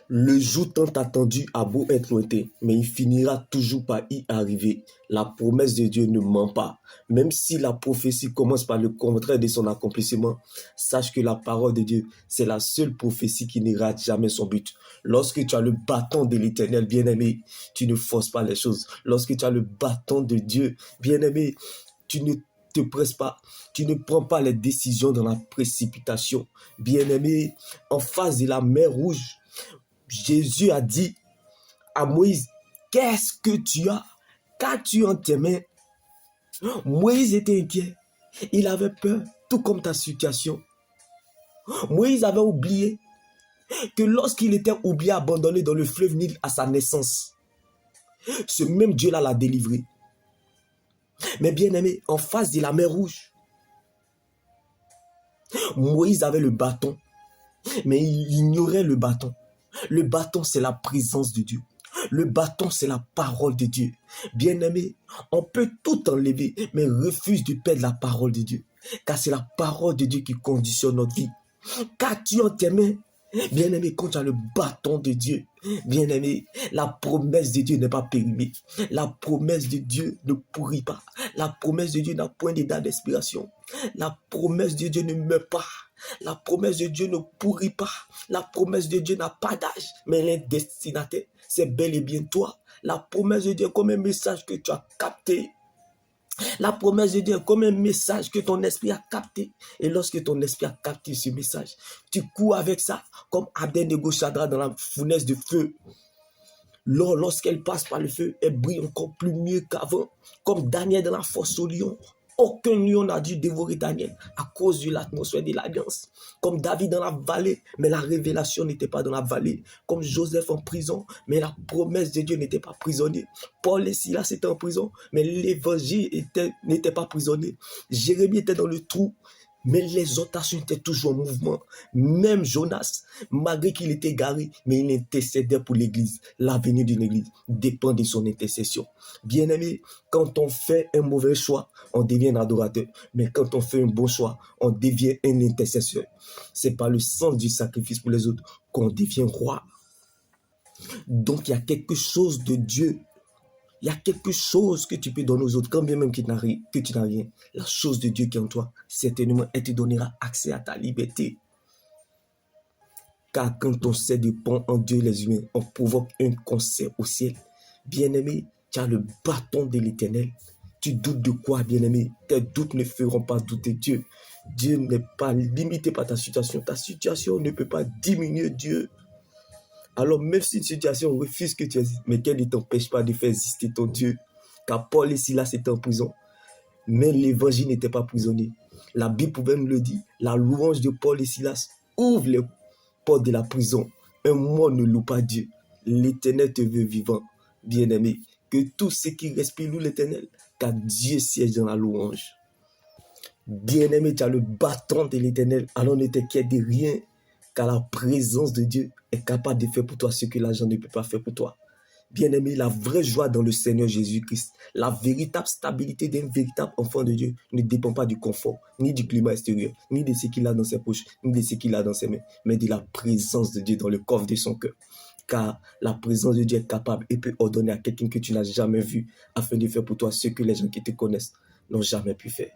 Le jour tant attendu a beau être lointain, mais il finira toujours par y arriver. La promesse de Dieu ne ment pas. Même si la prophétie commence par le contraire de son accomplissement, sache que la parole de Dieu, c'est la seule prophétie qui ne rate jamais son but. Lorsque tu as le bâton de l'Éternel, bien-aimé, tu ne forces pas les choses. Lorsque tu as le bâton de Dieu, bien-aimé, tu ne te presses pas. Tu ne prends pas les décisions dans la précipitation. Bien-aimé, en face de la mer Rouge, Jésus a dit à Moïse, qu'est-ce que tu as? Qu'as-tu en tes mains? Moïse était inquiet. Il avait peur, tout comme ta situation. Moïse avait oublié que lorsqu'il était oublié, abandonné dans le fleuve Nil à sa naissance, ce même Dieu-là l'a délivré. Mais bien aimé, en face de la mer Rouge, Moïse avait le bâton, mais il ignorait le bâton. Le bâton, c'est la présence de Dieu. Le bâton, c'est la parole de Dieu. Bien-aimé, on peut tout enlever, mais refuse de perdre la parole de Dieu. Car c'est la parole de Dieu qui conditionne notre vie. Qu'as-tu en tes mains? Bien-aimé, quand tu as le bâton de Dieu, bien-aimé, la promesse de Dieu n'est pas périmée. La promesse de Dieu ne pourrit pas. La promesse de Dieu n'a point de date d'expiration. La promesse de Dieu ne meurt pas. La promesse de Dieu ne pourrit pas. La promesse de Dieu n'a pas d'âge, mais elle est destinataire. C'est bel et bien toi. La promesse de Dieu est comme un message que tu as capté. La promesse de Dieu est comme un message que ton esprit a capté. Et lorsque ton esprit a capté ce message, tu cours avec ça comme Abednego Shadrach dans la fournaise de feu. Lorsqu'elle passe par le feu, elle brille encore plus mieux qu'avant. Comme Daniel dans la fosse au lion. Aucun lion n'a dû dévorer Daniel à cause de l'atmosphère de l'alliance. Comme David dans la vallée, mais la révélation n'était pas dans la vallée. Comme Joseph en prison, mais la promesse de Dieu n'était pas prisonnier. Paul et Silas étaient en prison, mais l'évangile n'était pas prisonnier. Jérémie était dans le trou, mais l'exhortation était toujours en mouvement. Même Jonas, malgré qu'il était garé, mais il intercédait pour l'église. L'avenir d'une église dépend de son intercession. Bien-aimé, quand on fait un mauvais choix, on devient un adorateur. Mais quand on fait un bon choix, on devient un intercesseur. C'est par le sens du sacrifice pour les autres qu'on devient roi. Donc il y a quelque chose de Dieu. Il y a quelque chose que tu peux donner aux autres, quand bien même que tu n'as rien. La chose de Dieu qui est en toi, certainement, elle te donnera accès à ta liberté. Car quand on sait dépend en Dieu les humains, on provoque un concert au ciel. Bien-aimé, tu as le bâton de l'Éternel. Tu doutes de quoi, bien-aimé? Tes doutes ne feront pas douter Dieu. Dieu n'est pas limité par ta situation. Ta situation ne peut pas diminuer Dieu. Alors même si une situation refuse que tu existes, mais qu'elle ne t'empêche pas de faire exister ton Dieu. Car Paul et Silas étaient en prison, mais l'évangile n'était pas prisonnier. La Bible pouvait nous le dire, la louange de Paul et Silas ouvre les portes de la prison. Un mort ne loue pas Dieu. L'Éternel te veut vivant, bien-aimé. Que tous ceux qui respirent louent l'Éternel, car Dieu siège dans la louange. Bien-aimé, tu as le bâton de l'Éternel, alors ne t'inquiète de rien, car la présence de Dieu est capable de faire pour toi ce que l'argent ne peut pas faire pour toi. Bien-aimé, la vraie joie dans le Seigneur Jésus-Christ, la véritable stabilité d'un véritable enfant de Dieu ne dépend pas du confort, ni du climat extérieur, ni de ce qu'il a dans ses poches, ni de ce qu'il a dans ses mains, mais de la présence de Dieu dans le coffre de son cœur. Car la présence de Dieu est capable et peut ordonner à quelqu'un que tu n'as jamais vu afin de faire pour toi ce que les gens qui te connaissent n'ont jamais pu faire.